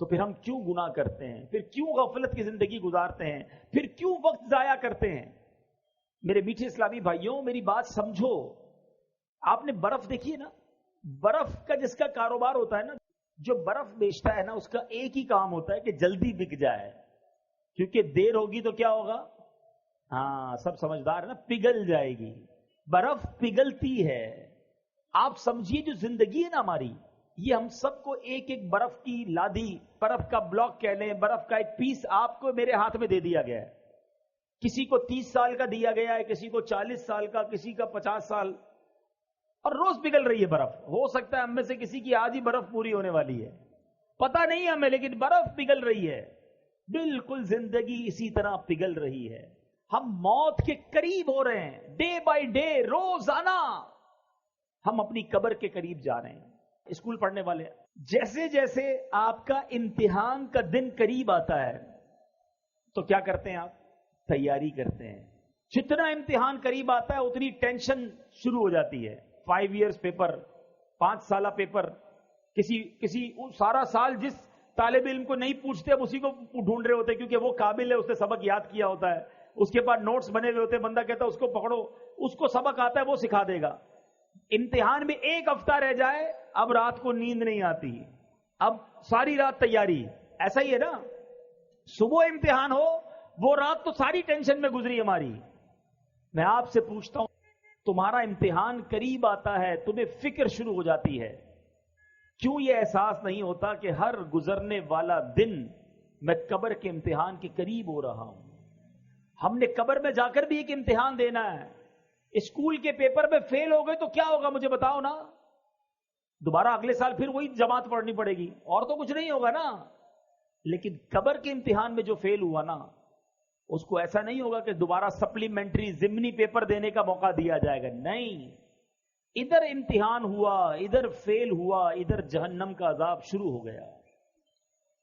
تو پھر ہم کیوں گناہ کرتے ہیں؟ پھر کیوں غفلت کی زندگی گزارتے ہیں؟ پھر کیوں وقت ضائع کرتے ہیں؟ میرے میٹھے اسلامی بھائیوں، میری بات سمجھو. آپ نے برف دیکھی ہے نا؟ برف کا جس کا کاروبار ہوتا ہے نا، جو برف بیچتا ہے نا، اس کا ایک ہی کام ہوتا ہے کہ جلدی بک جائے، کیونکہ دیر ہوگی تو کیا ہوگا؟ ہاں، سب سمجھدار ہے نا، پگھل جائے گی. برف پگھلتی ہے. آپ سمجھیے جو زندگی ہے نا ہماری، یہ ہم سب کو ایک ایک برف کی لادی، برف کا بلاک کہہ لیں، برف کا ایک پیس آپ کو میرے ہاتھ میں دے دیا گیا ہے. کسی کو 30 سال کا دیا گیا ہے، کسی کو 40 سال کا، کسی کا 50 سال، اور روز پگھل رہی ہے برف. ہو سکتا ہے ہم میں سے کسی کی آج ہی برف پوری ہونے والی ہے، پتہ نہیں ہمیں، لیکن برف پگھل رہی ہے. بالکل زندگی اسی طرح پگھل رہی ہے. ہم موت کے قریب ہو رہے ہیں، ڈے بائی ڈے، روزانہ ہم اپنی قبر کے قریب جا رہے ہیں. اسکول پڑھنے والے، جیسے جیسے آپ کا امتحان کا دن قریب آتا ہے تو کیا کرتے ہیں آپ؟ تیاری کرتے ہیں. جتنا امتحان قریب آتا ہے اتنی ٹینشن شروع ہو جاتی ہے. 5 ایئرز پیپر، 5 سالہ پیپر، کسی سارا سال جس طالب علم کو نہیں پوچھتے اب اسی کو ڈھونڈ رہے ہوتے کیونکہ وہ قابل ہے، اس نے سبق یاد کیا ہوتا ہے، اس کے پاس نوٹس بنے ہوئے ہوتے ہیں. بندہ کہتا ہے اس کو پکڑو، اس کو سبق آتا ہے، وہ سکھا دے گا. امتحان میں 1 ہفتہ رہ جائے، اب رات کو نیند نہیں آتی، اب ساری رات تیاری. ایسا ہی ہے نا، صبح امتحان ہو، وہ رات تو ساری ٹینشن میں گزری ہماری. میں آپ سے پوچھتا ہوں، تمہارا امتحان قریب آتا ہے، تمہیں فکر شروع ہو جاتی ہے، کیوں یہ احساس نہیں ہوتا کہ ہر گزرنے والا دن میں قبر کے امتحان کے قریب ہو رہا ہوں؟ ہم نے قبر میں جا کر بھی ایک امتحان دینا ہے. اسکول کے پیپر میں فیل ہو گئے تو کیا ہوگا مجھے بتاؤ نا؟ دوبارہ اگلے سال پھر وہی جماعت پڑھنی پڑے گی، اور تو کچھ نہیں ہوگا نا. لیکن قبر کے امتحان میں جو فیل ہوا نا، اس کو ایسا نہیں ہوگا کہ دوبارہ سپلیمنٹری ضمنی پیپر دینے کا موقع دیا جائے گا. نہیں، ادھر امتحان ہوا، ادھر فیل ہوا، ادھر جہنم کا عذاب شروع ہو گیا.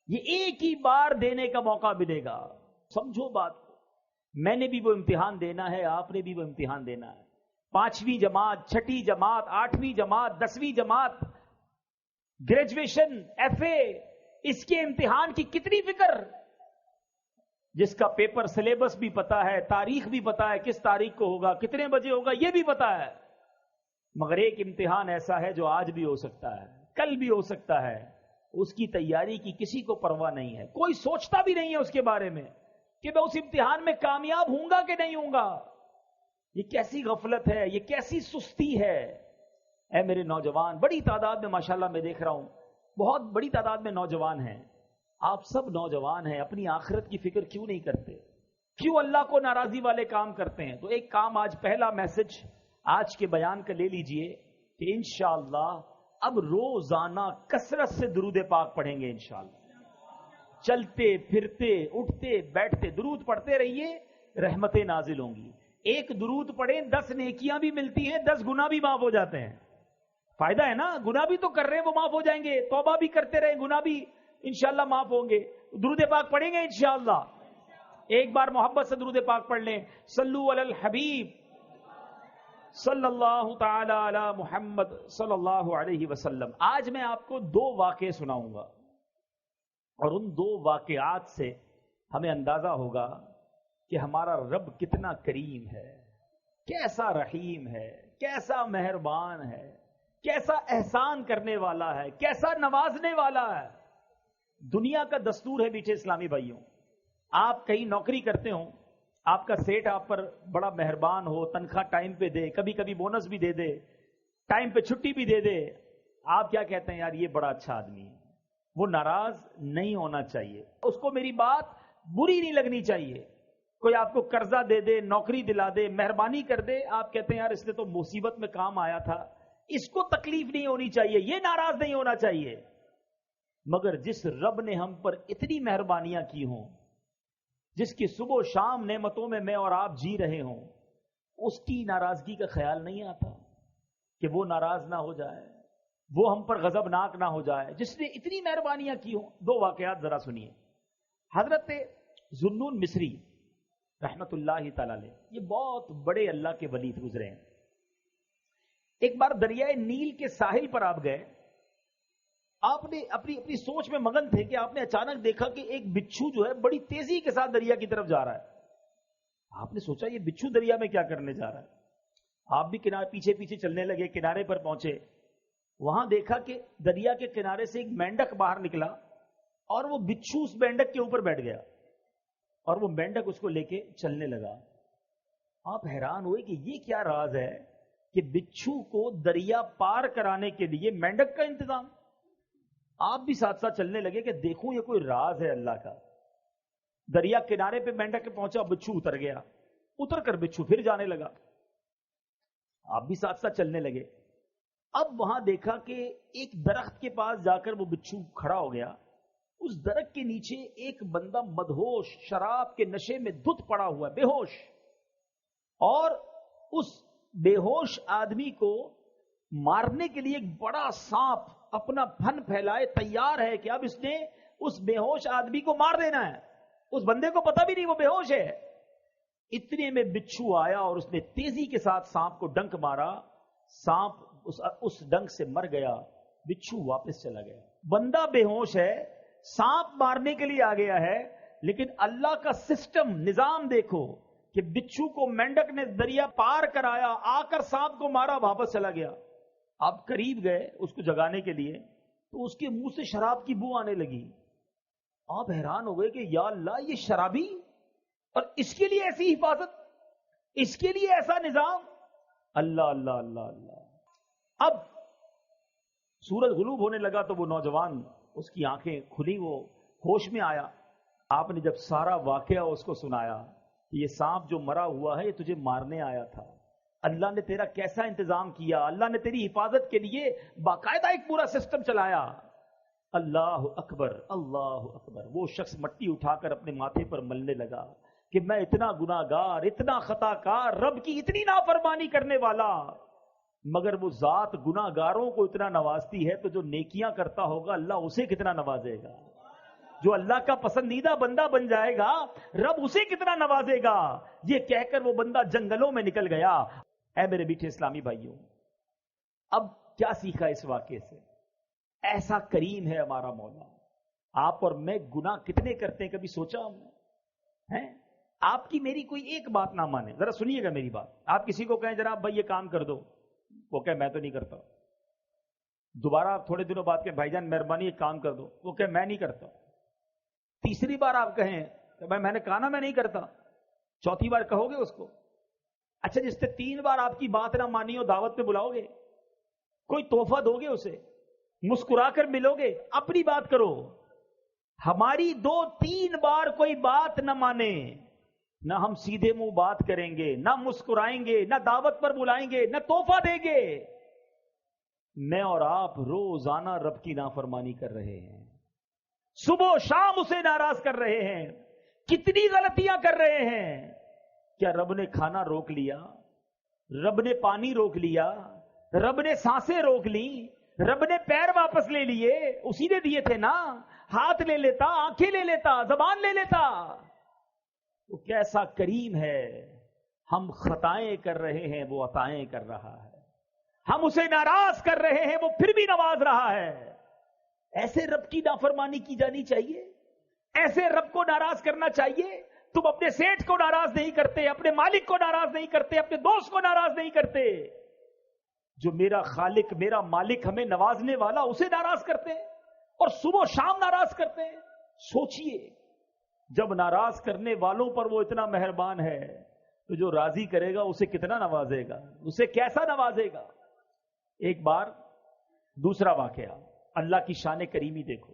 یہ ایک ہی بار دینے کا موقع ملے گا. سمجھو بات کو. میں نے بھی وہ امتحان دینا ہے، آپ نے بھی وہ امتحان دینا ہے. 5ویں جماعت، 6ٹھی جماعت، 8ویں جماعت، 10ویں جماعت، گریجویشن، FA، اس کے امتحان کی کتنی فکر؟ جس کا پیپر سلیبس بھی پتا ہے، تاریخ بھی پتا ہے، کس تاریخ کو ہوگا، کتنے بجے ہوگا، یہ بھی پتا ہے. مگر ایک امتحان ایسا ہے جو آج بھی ہو سکتا ہے، کل بھی ہو سکتا ہے. اس کی تیاری کی کسی کو پرواہ نہیں ہے. کوئی سوچتا بھی نہیں ہے اس کے بارے میں کہ میں اس امتحان میں کامیاب ہوں گا کہ نہیں ہوں گا. یہ کیسی غفلت ہے، یہ کیسی سستی ہے. اے میرے نوجوان، بڑی تعداد میں ماشاءاللہ میں دیکھ رہا ہوں، بہت بڑی تعداد میں نوجوان ہیں. آپ سب نوجوان ہیں، اپنی آخرت کی فکر کیوں نہیں کرتے؟ کیوں اللہ کو ناراضی والے کام کرتے ہیں؟ تو ایک کام آج، پہلا میسج آج کے بیان کا لے لیجئے کہ انشاءاللہ اب روزانہ کثرت سے درود پاک پڑھیں گے. انشاءاللہ چلتے پھرتے اٹھتے بیٹھتے درود پڑھتے رہیے، رحمتیں نازل ہوں گی. ایک درود پڑھیں 10 نیکیاں بھی ملتی ہیں، 10 گناہ بھی معاف ہو جاتے ہیں. فائدہ ہے نا، گناہ بھی تو کر رہے ہیں وہ معاف ہو جائیں گے، توبہ بھی کرتے رہے، گناہ بھی انشاءاللہ معاف ہوں گے. درود پاک پڑھیں گے انشاءاللہ. ایک بار محبت سے درود پاک پڑھ لیں. صلو علی الحبیب صلی اللہ تعالی علی محمد صلی اللہ علیہ وسلم. آج میں آپ کو 2 واقعے سناؤں گا، اور ان 2 واقعات سے ہمیں اندازہ ہوگا کہ ہمارا رب کتنا کریم ہے، کیسا رحیم ہے، کیسا مہربان ہے، کیسا احسان کرنے والا ہے، کیسا نوازنے والا ہے. دنیا کا دستور ہے میٹھے اسلامی بھائیوں، آپ کہیں نوکری کرتے ہوں، آپ کا سیٹ آپ پر بڑا مہربان ہو، تنخواہ ٹائم پہ دے، کبھی کبھی بونس بھی دے دے، ٹائم پہ چھٹی بھی دے دے، آپ کیا کہتے ہیں؟ یار یہ بڑا اچھا آدمی ہے. وہ ناراض نہیں ہونا چاہیے، اس کو میری بات بری نہیں لگنی چاہیے. کوئی آپ کو قرضہ دے دے، نوکری دلا دے، مہربانی کر دے، آپ کہتے ہیں یار اس نے تو مصیبت میں کام آیا تھا، اس کو تکلیف نہیں ہونی چاہیے، یہ ناراض نہیں ہونا چاہیے. مگر جس رب نے ہم پر اتنی مہربانیاں کی ہوں، جس کی صبح و شام نعمتوں میں اور آپ جی رہے ہوں، اس کی ناراضگی کا خیال نہیں آتا کہ وہ ناراض نہ ہو جائے، وہ ہم پر غضبناک نہ ہو جائے، جس نے اتنی مہربانیاں کی ہوں. 2 واقعات ذرا سنیے. حضرت ذوالنون مصری رحمت اللہ تعالی علیہ، یہ بہت بڑے اللہ کے ولی گزرے ہیں. ایک بار دریائے نیل کے ساحل پر آپ گئے، آپ نے اپنی اپنی سوچ میں مگن تھے کہ آپ نے اچانک دیکھا کہ ایک بچھو جو ہے بڑی تیزی کے ساتھ دریا کی طرف جا رہا ہے. آپ نے سوچا یہ بچھو دریا میں کیا کرنے جا رہا ہے. آپ بھی کنارے پیچھے پیچھے چلنے لگے, کنارے پر پہنچے. وہاں دیکھا کہ دریا کے کنارے سے ایک مینڈک باہر نکلا اور وہ بچھو اس مینڈک کے اوپر بیٹھ گیا اور وہ مینڈک اس کو لے کے چلنے لگا. آپ حیران ہوئے کہ یہ کیا راز ہے کہ بچھو کو دریا پار کرانے کے لیے مینڈک کا انتظام. آپ بھی ساتھ ساتھ چلنے لگے کہ دیکھوں یہ کوئی راز ہے اللہ کا. دریا کنارے پہ مینڈک کے پہنچا, بچھو اتر گیا, اتر کر بچھو پھر جانے لگا. آپ بھی ساتھ ساتھ چلنے لگے. اب وہاں دیکھا کہ ایک درخت کے پاس جا کر وہ بچھو کھڑا ہو گیا. اس درخت کے نیچے ایک بندہ مدہوش شراب کے نشے میں دھت پڑا ہوا, بے ہوش, اور اس بے ہوش آدمی کو مارنے کے لیے ایک بڑا سانپ اپنا پھن پھیلائے تیار ہے کہ اب اس نے اس بے ہوش آدمی کو مار دینا ہے. اس بندے کو پتہ بھی نہیں وہ بے ہوش ہے. اتنے میں بچھو آیا اور اس نے تیزی کے ساتھ سانپ کو ڈنک مارا. سانپ اس ڈنک سے مر گیا, بچھو واپس چلا گیا. بندہ بے ہوش ہے, سانپ مارنے کے لیے آ گیا ہے, لیکن اللہ کا سسٹم نظام دیکھو کہ بچھو کو مینڈک نے دریا پار کرایا, آ کر سانپ کو مارا, واپس چلا گیا. آپ قریب گئے اس کو جگانے کے لیے تو اس کے منہ سے شراب کی بو آنے لگی. آپ حیران ہو گئے کہ یا اللہ یہ شرابی, اور اس کے لیے ایسی حفاظت, اس کے لیے ایسا نظام. اللہ اللہ اللہ اللہ. اب سورج غروب ہونے لگا تو وہ نوجوان, اس کی آنکھیں کھلی, وہ ہوش میں آیا. آپ نے جب سارا واقعہ اس کو سنایا کہ یہ سانپ جو مرا ہوا ہے یہ تجھے مارنے آیا تھا, اللہ نے تیرا کیسا انتظام کیا, اللہ نے تیری حفاظت کے لیے باقاعدہ ایک پورا سسٹم چلایا. اللہ اکبر اللہ اکبر. وہ شخص مٹی اٹھا کر اپنے ماتھے پر ملنے لگا کہ میں اتنا گناہگار, اتنا خطا کار, رب کی اتنی نافرمانی کرنے والا, مگر وہ ذات گناہگاروں کو اتنا نوازتی ہے تو جو نیکیاں کرتا ہوگا اللہ اسے کتنا نوازے گا. جو اللہ کا پسندیدہ بندہ بن جائے گا رب اسے کتنا نوازے گا. یہ کہہ کر وہ بندہ جنگلوں میں نکل گیا. اے میرے میٹھے اسلامی بھائیوں, اب کیا سیکھا اس واقعے سے؟ ایسا کریم ہے ہمارا مولا. آپ اور میں گناہ کتنے کرتے ہیں, کبھی سوچا ہم نے؟ آپ کی میری کوئی ایک بات نہ مانے, ذرا سنیے گا میری بات. آپ کسی کو کہیں جناب بھائی یہ کام کر دو, وہ کہے میں تو نہیں کرتا. دوبارہ تھوڑے دنوں بعد کہ بھائی جان مہربانی ایک کام کر دو, وہ کہے میں نہیں کرتا. تیسری بار آپ کہیں کہ بھائی میں نے کہا نا میں نہیں کرتا, چوتھی بار کہو گے اس کو؟ اچھا جس سے 3 بار آپ کی بات نہ مانی ہو دعوت پہ بلاؤ گے, کوئی تحفہ دو گے اسے, مسکرا کر ملو گے, اپنی بات کرو. ہماری 2-3 بار کوئی بات نہ مانے, نہ ہم سیدھے منہ بات کریں گے, نہ مسکرائیں گے, نہ دعوت پر بلائیں گے, نہ تحفہ دیں گے. میں اور آپ روزانہ رب کی نافرمانی کر رہے ہیں, صبح و شام اسے ناراض کر رہے ہیں, کتنی غلطیاں کر رہے ہیں. کیا رب نے کھانا روک لیا؟ رب نے پانی روک لیا؟ رب نے سانسیں روک لی؟ رب نے پیر واپس لے لیے؟ اسی نے دیے تھے نا. ہاتھ لے لیتا, آنکھیں لے لیتا, زبان لے لیتا. وہ کیسا کریم ہے. ہم خطائیں کر رہے ہیں, وہ عطائیں کر رہا ہے. ہم اسے ناراض کر رہے ہیں, وہ پھر بھی نواز رہا ہے. ایسے رب کی نافرمانی کی جانی چاہیے؟ ایسے رب کو ناراض کرنا چاہیے؟ تم اپنے سیٹھ کو ناراض نہیں کرتے, اپنے مالک کو ناراض نہیں کرتے, اپنے دوست کو ناراض نہیں کرتے. جو میرا خالق میرا مالک ہمیں نوازنے والا اسے ناراض کرتے ہیں اور صبح و شام ناراض کرتے ہیں. سوچئے جب ناراض کرنے والوں پر وہ اتنا مہربان ہے تو جو راضی کرے گا اسے کتنا نوازے گا, اسے کیسا نوازے گا. ایک بار دوسرا واقعہ, اللہ کی شان کریمی دیکھو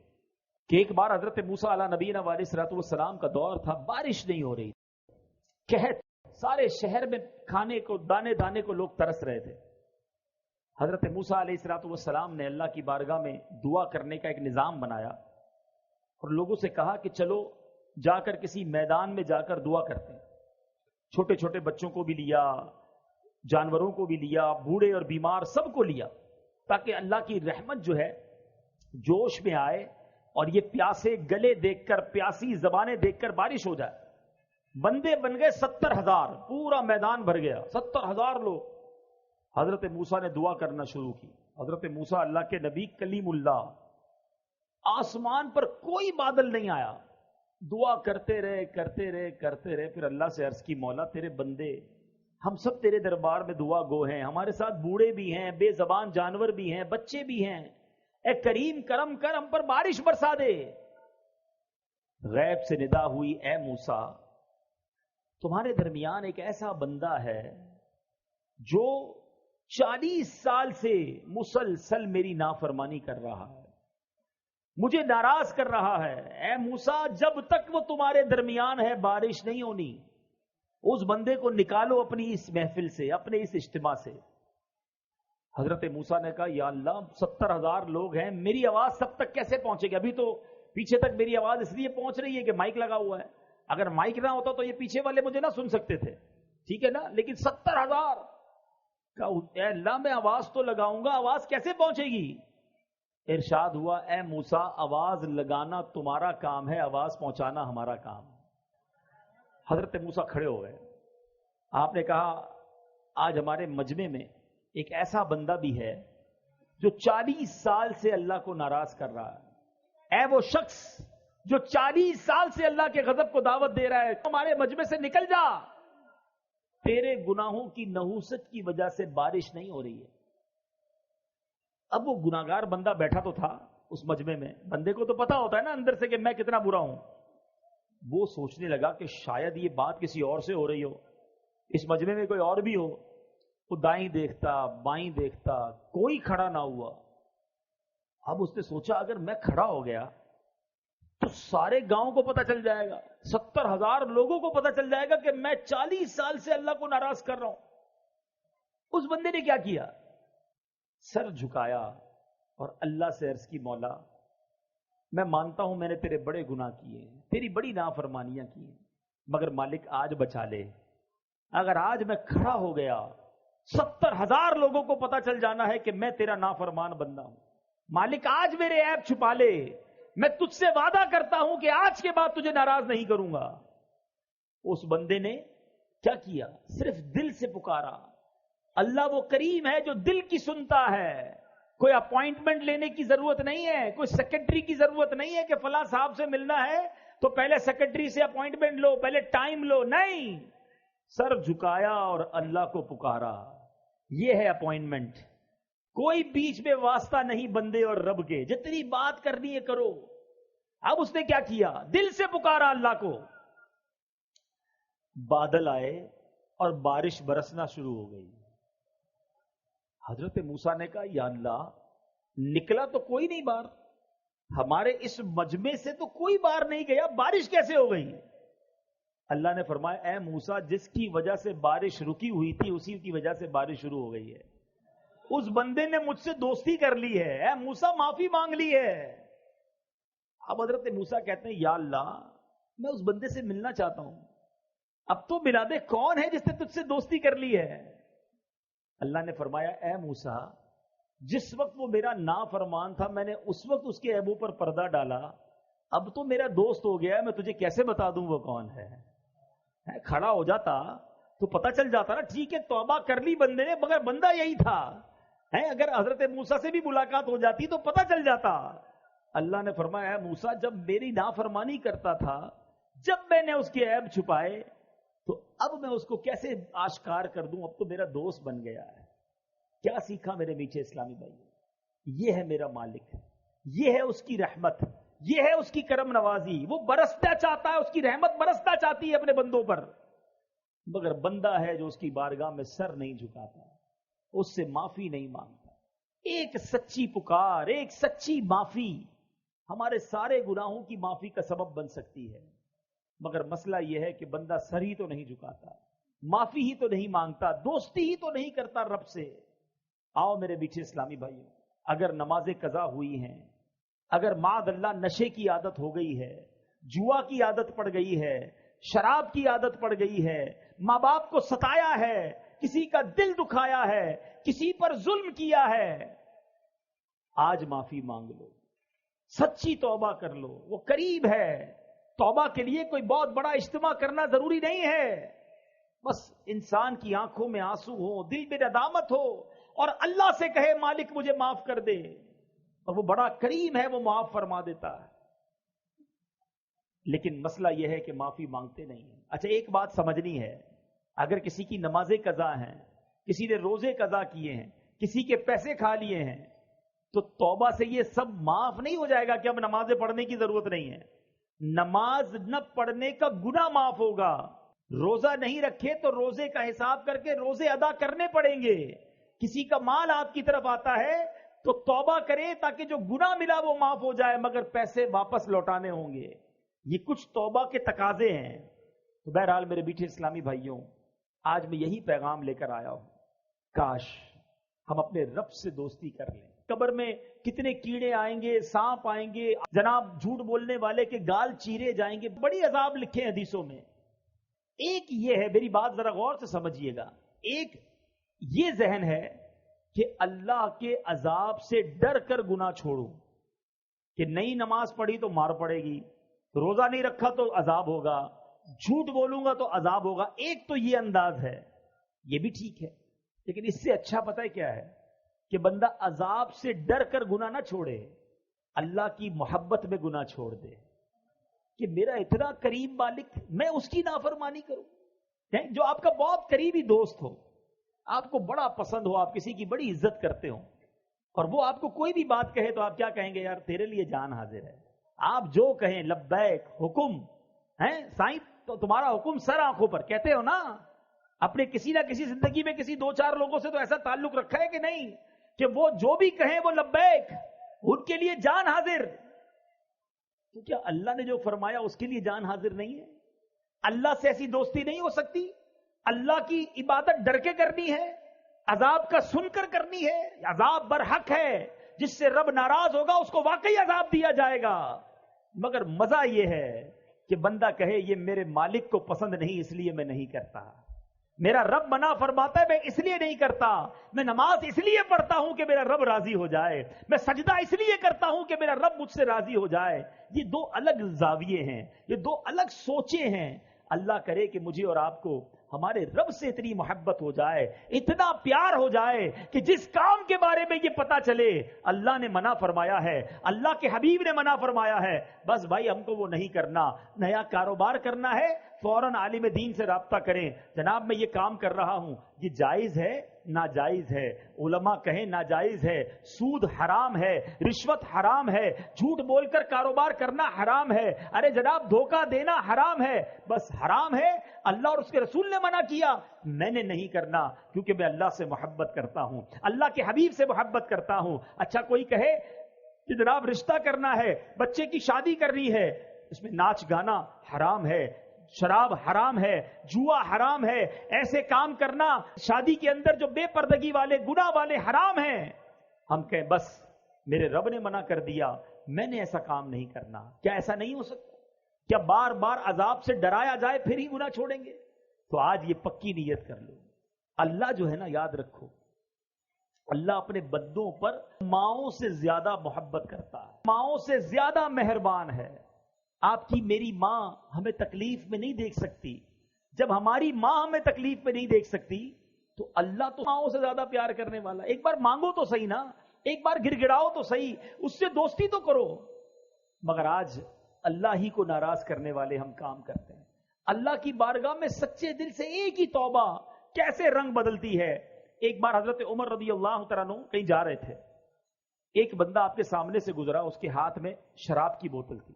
کہ ایک بار حضرت موسیٰ علیہ نبینا علیہ الصلوۃ والسلام کا دور تھا, بارش نہیں ہو رہی, قحط, سارے شہر میں کھانے کو دانے دانے کو لوگ ترس رہے تھے. حضرت موسیٰ علیہ الصلوۃ والسلام نے اللہ کی بارگاہ میں دعا کرنے کا ایک نظام بنایا اور لوگوں سے کہا کہ چلو جا کر کسی میدان میں جا کر دعا کرتے ہیں. چھوٹے چھوٹے بچوں کو بھی لیا, جانوروں کو بھی لیا, بوڑھے اور بیمار سب کو لیا, تاکہ اللہ کی رحمت جو ہے جوش میں آئے اور یہ پیاسے گلے دیکھ کر, پیاسی زبانیں دیکھ کر بارش ہو جائے. بندے بن گئے 70,000, پورا میدان بھر گیا, 70,000 لوگ. حضرت موسیٰ نے دعا کرنا شروع کی. حضرت موسیٰ اللہ کے نبی کلیم اللہ, آسمان پر کوئی بادل نہیں آیا. دعا کرتے رہے کرتے رہے کرتے رہے. پھر اللہ سے عرض کی مولا تیرے بندے ہم سب تیرے دربار میں دعا گو ہیں, ہمارے ساتھ بوڑھے بھی ہیں, بے زبان جانور بھی ہیں, بچے بھی ہیں, اے کریم کرم کر ہم پر بارش برسا دے. غیب سے ندا ہوئی اے موسیٰ تمہارے درمیان ایک ایسا بندہ ہے جو 40 سال سے مسلسل میری نافرمانی کر رہا ہے, مجھے ناراض کر رہا ہے. اے موسیٰ جب تک وہ تمہارے درمیان ہے بارش نہیں ہونی. اس بندے کو نکالو اپنی اس محفل سے, اپنے اس اجتماع سے. حضرت موسیٰ نے کہا یا اللہ 70,000 لوگ ہیں, میری آواز سب تک کیسے پہنچے گی؟ ابھی تو پیچھے تک میری آواز اس لیے پہنچ رہی ہے کہ مائک لگا ہوا ہے. اگر مائک نہ ہوتا تو یہ پیچھے والے مجھے نہ سن سکتے تھے, ٹھیک ہے نا, لیکن 70,000 کا اے اللہ میں آواز تو لگاؤں گا, آواز کیسے پہنچے گی؟ ارشاد ہوا اے موسیٰ آواز لگانا تمہارا کام ہے, آواز پہنچانا ہمارا کام ہے. حضرت موسیٰ کھڑے ہو گئے. آپ نے کہا آج ہمارے مجمع میں ایک ایسا بندہ بھی ہے جو 40 سال سے اللہ کو ناراض کر رہا ہے. اے وہ شخص جو 40 سال سے اللہ کے غضب کو دعوت دے رہا ہے, ہمارے مجمع سے نکل جا. تیرے گناہوں کی نحوست کی وجہ سے بارش نہیں ہو رہی ہے. اب وہ گناہگار بندہ بیٹھا تو تھا اس مجمع میں, بندے کو تو پتا ہوتا ہے نا اندر سے کہ میں کتنا برا ہوں. وہ سوچنے لگا کہ شاید یہ بات کسی اور سے ہو رہی ہو, اس مجمع میں کوئی اور بھی ہو. وہ دائیں دیکھتا بائیں دیکھتا, کوئی کھڑا نہ ہوا. اب اس نے سوچا اگر میں کھڑا ہو گیا تو سارے گاؤں کو پتا چل جائے گا, 70,000 لوگوں کو پتا چل جائے گا کہ میں 40 سال سے اللہ کو ناراض کر رہا ہوں. اس بندے نے کیا کیا, سر جھکایا اور اللہ سے عرض کی مولا میں مانتا ہوں میں نے تیرے بڑے گناہ کیے ہیں, تیری بڑی نافرمانیاں کی ہیں, مگر مالک آج بچا لے. اگر آج میں کھڑا ہو گیا 70,000 لوگوں کو پتا چل جانا ہے کہ میں تیرا نافرمان بندہ ہوں. مالک آج میرے عیب چھپا لے, میں تجھ سے وعدہ کرتا ہوں کہ آج کے بعد تجھے ناراض نہیں کروں گا. اس بندے نے کیا کیا, صرف دل سے پکارا. اللہ وہ کریم ہے جو دل کی سنتا ہے. کوئی اپوائنٹمنٹ لینے کی ضرورت نہیں ہے, کوئی سیکرٹری کی ضرورت نہیں ہے کہ فلاں صاحب سے ملنا ہے تو پہلے سیکرٹری سے اپوائنٹمنٹ لو, پہلے ٹائم لو. نہیں, سر جھکایا اور اللہ کو پکارا. یہ ہے اپوائنٹمنٹ. کوئی بیچ میں واسطہ نہیں بندے اور رب کے, جتنی بات کرنی ہے کرو. اب اس نے کیا کیا, دل سے پکارا اللہ کو. بادل آئے اور بارش برسنا شروع ہو گئی. حضرت موسیٰ نے کہا یا اللہ نکلا تو کوئی نہیں باہر, ہمارے اس مجمع سے تو کوئی باہر نہیں گیا, بارش کیسے ہو گئی؟ اللہ نے فرمایا اے موسیٰ جس کی وجہ سے بارش رکی ہوئی تھی اسی کی وجہ سے بارش شروع ہو گئی ہے. اس بندے نے مجھ سے دوستی کر لی ہے, اے موسیٰ معافی مانگ لی ہے. اب حضرت موسیٰ کہتے ہیں یا اللہ میں اس بندے سے ملنا چاہتا ہوں, اب تو ملا دے کون ہے جس نے تجھ سے دوستی کر لی ہے. اللہ نے فرمایا اے موسیٰ جس وقت وہ میرا نافرمان تھا میں نے اس وقت اس کے عیبوں پر پردہ ڈالا, اب تو میرا دوست ہو گیا ہے, میں تجھے کیسے بتا دوں وہ کون ہے. کھڑا ہو جاتا تو پتا چل جاتا نا, ٹھیک ہے توبہ کر لی بندے نے مگر بندہ یہی تھا. اگر حضرت موسیٰ سے بھی ملاقات ہو جاتی تو پتا چل جاتا. اللہ نے فرمایا اے موسیٰ جب میری نافرمانی کرتا تھا, جب میں نے اس کے عیب چھپائے تو اب میں اس کو کیسے آشکار کر دوں, اب تو میرا دوست بن گیا ہے. کیا سیکھا میرے میٹھے اسلامی بھائی؟ یہ ہے میرا مالک, یہ ہے اس کی رحمت, یہ ہے اس کی کرم نوازی. وہ برستا چاہتا ہے, اس کی رحمت برستا چاہتی ہے اپنے بندوں پر, مگر بندہ ہے جو اس کی بارگاہ میں سر نہیں جھکاتا, اس سے معافی نہیں مانگتا. ایک سچی پکار, ایک سچی معافی ہمارے سارے گناہوں کی معافی کا سبب بن سکتی ہے. مگر مسئلہ یہ ہے کہ بندہ سر ہی تو نہیں جھکاتا, معافی ہی تو نہیں مانگتا, دوستی ہی تو نہیں کرتا رب سے. آؤ میرے میٹھے اسلامی بھائیوں, اگر نمازیں قضا ہوئی ہیں, اگر معاذ اللہ نشے کی عادت ہو گئی ہے, جوا کی عادت پڑ گئی ہے, شراب کی عادت پڑ گئی ہے, ماں باپ کو ستایا ہے, کسی کا دل دکھایا ہے, کسی پر ظلم کیا ہے, آج معافی مانگ لو, سچی توبہ کر لو. وہ قریب ہے. توبہ کے لیے کوئی بہت بڑا اجتماع کرنا ضروری نہیں ہے, بس انسان کی آنکھوں میں آنسو ہو, دل میں ندامت ہو اور اللہ سے کہے مالک مجھے معاف کر دے. اور وہ بڑا کریم ہے, وہ معاف فرما دیتا ہے. لیکن مسئلہ یہ ہے کہ معافی مانگتے نہیں ہیں. اچھا ایک بات سمجھنی ہے, اگر کسی کی نمازیں قضا ہیں, کسی نے روزے قضا کیے ہیں, کسی کے پیسے کھا لیے ہیں, تو توبہ سے یہ سب معاف نہیں ہو جائے گا کہ اب نمازیں پڑھنے کی ضرورت نہیں ہے. نماز نہ پڑھنے کا گناہ معاف ہوگا. روزہ نہیں رکھے تو روزے کا حساب کر کے روزے ادا کرنے پڑیں گے. کسی کا مال آپ کی طرف آتا ہے تو توبہ کرے تاکہ جو گناہ ملا وہ معاف ہو جائے, مگر پیسے واپس لوٹانے ہوں گے. یہ کچھ توبہ کے تقاضے ہیں. تو بہرحال میرے میٹھے اسلامی بھائیوں, آج میں یہی پیغام لے کر آیا ہوں, کاش ہم اپنے رب سے دوستی کر لیں. قبر میں کتنے کیڑے آئیں گے, سانپ آئیں گے, جناب جھوٹ بولنے والے کے گال چیرے جائیں گے, بڑی عذاب لکھے ہیں حدیثوں میں. ایک یہ ہے, میری بات ذرا غور سے سمجھیے گا, ایک یہ ذہن ہے کہ اللہ کے عذاب سے ڈر کر گناہ چھوڑوں, کہ نئی نماز پڑھی تو مار پڑے گی, روزہ نہیں رکھا تو عذاب ہوگا, جھوٹ بولوں گا تو عذاب ہوگا. ایک تو یہ انداز ہے, یہ بھی ٹھیک ہے, لیکن اس سے اچھا پتہ ہے کیا ہے, کہ بندہ عذاب سے ڈر کر گناہ نہ چھوڑے, اللہ کی محبت میں گناہ چھوڑ دے, کہ میرا اتنا کریم مالک, میں اس کی نافرمانی کروں. جو آپ کا بہت قریبی دوست ہو, آپ کو بڑا پسند ہو, آپ کسی کی بڑی عزت کرتے ہو, اور وہ آپ کو کوئی بھی بات کہے تو آپ کیا کہیں گے, یار تیرے لیے جان حاضر ہے, آپ جو کہیں لبیک, حکم ہے سائیں, تو تمہارا حکم سر آنکھوں پر, کہتے ہو نا. اپنے کسی نہ کسی زندگی میں کسی دو چار لوگوں سے تو ایسا تعلق رکھا ہے کہ نہیں, کہ وہ جو بھی کہیں وہ لبیک, ان کے لیے جان حاضر. تو کیا اللہ نے جو فرمایا اس کے لیے جان حاضر نہیں ہے؟ اللہ سے ایسی دوستی نہیں ہو سکتی. اللہ کی عبادت ڈر کے کرنی ہے, عذاب کا سن کر کرنی ہے. عذاب برحق ہے, جس سے رب ناراض ہوگا اس کو واقعی عذاب دیا جائے گا. مگر مزہ یہ ہے کہ بندہ کہے یہ میرے مالک کو پسند نہیں اس لیے میں نہیں کرتا, میرا رب منع فرماتا ہے میں اس لیے نہیں کرتا, میں نماز اس لیے پڑھتا ہوں کہ میرا رب راضی ہو جائے, میں سجدہ اس لیے کرتا ہوں کہ میرا رب مجھ سے راضی ہو جائے. یہ دو الگ زاویے ہیں, یہ دو الگ سوچیں ہیں. اللہ کرے کہ مجھے اور آپ کو ہمارے رب سے اتنی محبت ہو جائے, اتنا پیار ہو جائے کہ جس کام کے بارے میں یہ پتا چلے اللہ نے منع فرمایا ہے, اللہ کے حبیب نے منع فرمایا ہے, بس بھائی ہم کو وہ نہیں کرنا. نیا کاروبار کرنا ہے, فوراً عالم دین سے رابطہ کریں, جناب میں یہ کام کر رہا ہوں, یہ جائز ہے ناجائز ہے, علماء کہیں ناجائز ہے, سود حرام ہے, رشوت حرام ہے, جھوٹ بول کر کاروبار کرنا حرام ہے, ارے جناب دھوکہ دینا حرام ہے, بس حرام ہے, اللہ اور اس کے رسول نے منع کیا, میں نے نہیں کرنا کیونکہ میں اللہ سے محبت کرتا ہوں, اللہ کے حبیب سے محبت کرتا ہوں. اچھا کوئی کہے کہ جناب رشتہ کرنا ہے, بچے کی شادی کرنی ہے, اس میں ناچ گانا حرام ہے, شراب حرام ہے, جوا حرام ہے, ایسے کام کرنا شادی کے اندر جو بے پردگی والے گناہ والے حرام ہیں. ہم کہیں بس میرے رب نے منع کر دیا, میں نے ایسا کام نہیں کرنا. کیا ایسا نہیں ہو سکتا؟ کیا بار بار عذاب سے ڈرایا جائے پھر ہی گناہ چھوڑیں گے؟ تو آج یہ پکی نیت کر لو. اللہ جو ہے نا, یاد رکھو, اللہ اپنے بندوں پر ماؤں سے زیادہ محبت کرتا ہے, ماؤں سے زیادہ مہربان ہے. آپ کی میری ماں ہمیں تکلیف میں نہیں دیکھ سکتی, جب ہماری ماں ہمیں تکلیف میں نہیں دیکھ سکتی تو اللہ تو ماؤں سے زیادہ پیار کرنے والا. ایک بار مانگو تو صحیح نا, ایک بار گر گڑاؤ تو صحیح, اس سے دوستی تو کرو. مگر آج اللہ ہی کو ناراض کرنے والے ہم کام کرتے ہیں. اللہ کی بارگاہ میں سچے دل سے ایک ہی توبہ کیسے رنگ بدلتی ہے. ایک بار حضرت عمر رضی اللہ تعالیٰ عنہ کہیں جا رہے تھے, ایک بندہ آپ کے سامنے سے گزرا, اس کے ہاتھ میں شراب کی بوتل تھی.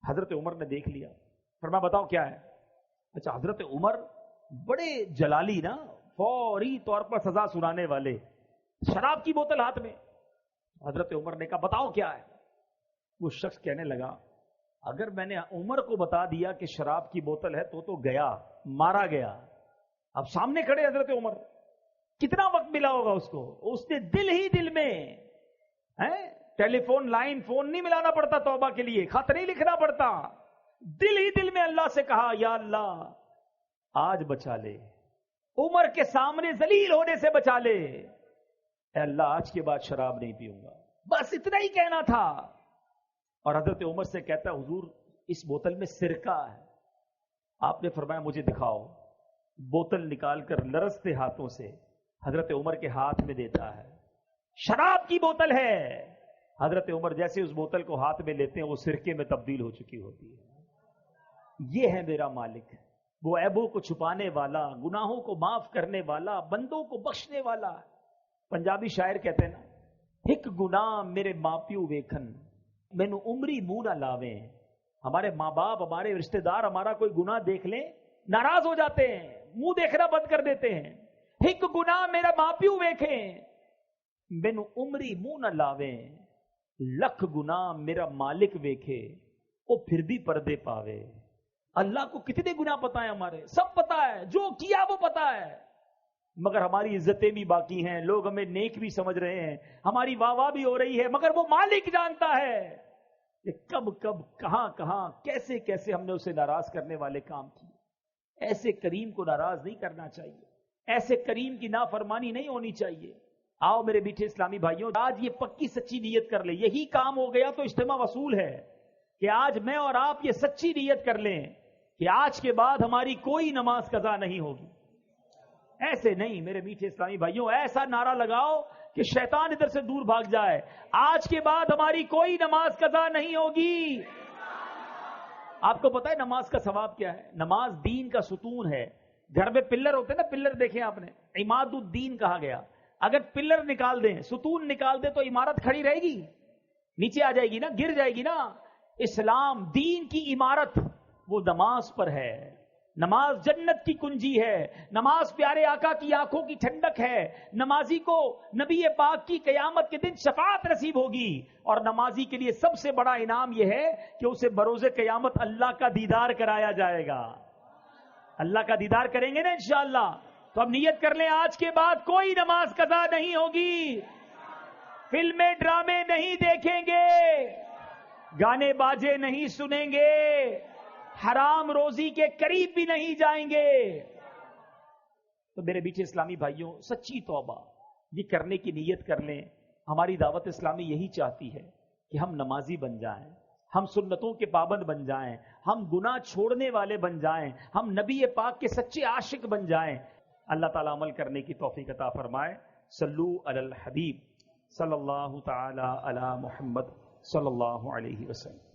حضرت عمر نے دیکھ لیا, فرمایا بتاؤ کیا ہے. اچھا حضرت عمر بڑے جلالی نا, فوری طور پر سزا سنانے والے, شراب کی بوتل ہاتھ میں. حضرت عمر نے کہا بتاؤ کیا ہے. وہ شخص کہنے لگا اگر میں نے عمر کو بتا دیا کہ شراب کی بوتل ہے تو گیا, مارا گیا. اب سامنے کھڑے حضرت عمر, کتنا وقت ملا ہوگا اس کو, اس نے دل ہی دل میں ٹیلی فون لائن فون نہیں ملانا پڑتا توبہ کے لیے, خط نہیں لکھنا پڑتا, دل ہی دل میں اللہ سے کہا یا اللہ آج بچا لے, عمر کے سامنے ذلیل ہونے سے بچا لے, اے اللہ آج کے بعد شراب نہیں پیوں گا. بس اتنا ہی کہنا تھا. اور حضرت عمر سے کہتا ہے حضور اس بوتل میں سرکہ ہے. آپ نے فرمایا مجھے دکھاؤ. بوتل نکال کر لرزتے ہاتھوں سے حضرت عمر کے ہاتھ میں دیتا ہے, شراب کی بوتل ہے. حضرت عمر جیسے اس بوتل کو ہاتھ میں لیتے ہیں وہ سرکے میں تبدیل ہو چکی ہوتی ہے. یہ ہے میرا مالک، وہ عیبوں کو چھپانے والا، گناہوں کو معاف کرنے والا، بندوں کو بخشنے والا. پنجابی شاعر کہتے ہیں نا، ایک گناہ میرے ماں پیو ویکھن مینو عمری منہ نہ لاویں. ہمارے ماں باپ، ہمارے رشتہ دار ہمارا کوئی گناہ دیکھ لیں ناراض ہو جاتے ہیں، منہ دیکھنا بند کر دیتے ہیں. ایک گناہ میرا ماں پیو ویکھیں مینو عمری منہ نہ لاویں، لکھ گناہ میرا مالک ویکھے وہ پھر بھی پردے پاوے. اللہ کو کتنے گناہ پتا ہے، ہمارے سب پتا ہے، جو کیا وہ پتا ہے، مگر ہماری عزتیں بھی باقی ہیں، لوگ ہمیں نیک بھی سمجھ رہے ہیں، ہماری واہ واہ بھی ہو رہی ہے، مگر وہ مالک جانتا ہے کہ کب کب کہاں کہاں کیسے کیسے ہم نے اسے ناراض کرنے والے کام کیے. ایسے کریم کو ناراض نہیں کرنا چاہیے، ایسے کریم کی نافرمانی نہیں ہونی چاہیے. آؤ میرے میٹھے اسلامی بھائیوں، آج یہ پکی سچی نیت کر لیں، یہی کام ہو گیا تو اجتماع وصول ہے کہ آج میں اور آپ یہ سچی نیت کر لیں کہ آج کے بعد ہماری کوئی نماز قضا نہیں ہوگی. ایسے نہیں میرے میٹھے اسلامی بھائیوں، ایسا نعرہ لگاؤ کہ شیطان ادھر سے دور بھاگ جائے. آج کے بعد ہماری کوئی نماز قضا نہیں ہوگی. آپ کو پتا ہے نماز کا ثواب کیا ہے؟ نماز دین کا ستون ہے. گھر میں پلر ہوتے ہیں نا، پلر دیکھیں آپ نے، عماد الدین کہا گیا. اگر پلر نکال دیں، ستون نکال دیں تو عمارت کھڑی رہے گی؟ نیچے آ جائے گی نا، گر جائے گی نا. اسلام دین کی عمارت وہ نماز پر ہے. نماز جنت کی کنجی ہے. نماز پیارے آقا کی آنکھوں کی ٹھنڈک ہے. نمازی کو نبی پاک کی قیامت کے دن شفاعت نصیب ہوگی. اور نمازی کے لیے سب سے بڑا انعام یہ ہے کہ اسے بروز قیامت اللہ کا دیدار کرایا جائے گا. اللہ کا دیدار کریں گے نا انشاءاللہ. تو اب نیت کر لیں، آج کے بعد کوئی نماز قضا نہیں ہوگی، فلمیں ڈرامے نہیں دیکھیں گے، گانے باجے نہیں سنیں گے، حرام روزی کے قریب بھی نہیں جائیں گے. تو میرے بیچے اسلامی بھائیوں، سچی توبہ یہ کرنے کی نیت کر لیں. ہماری دعوت اسلامی یہی چاہتی ہے کہ ہم نمازی بن جائیں، ہم سنتوں کے پابند بن جائیں، ہم گناہ چھوڑنے والے بن جائیں، ہم نبی پاک کے سچے عاشق بن جائیں. اللہ تعالیٰ عمل کرنے کی توفیق عطا فرمائے. صلو علی الحبیب صلی اللہ تعالی علی محمد صلی اللہ علیہ وسلم.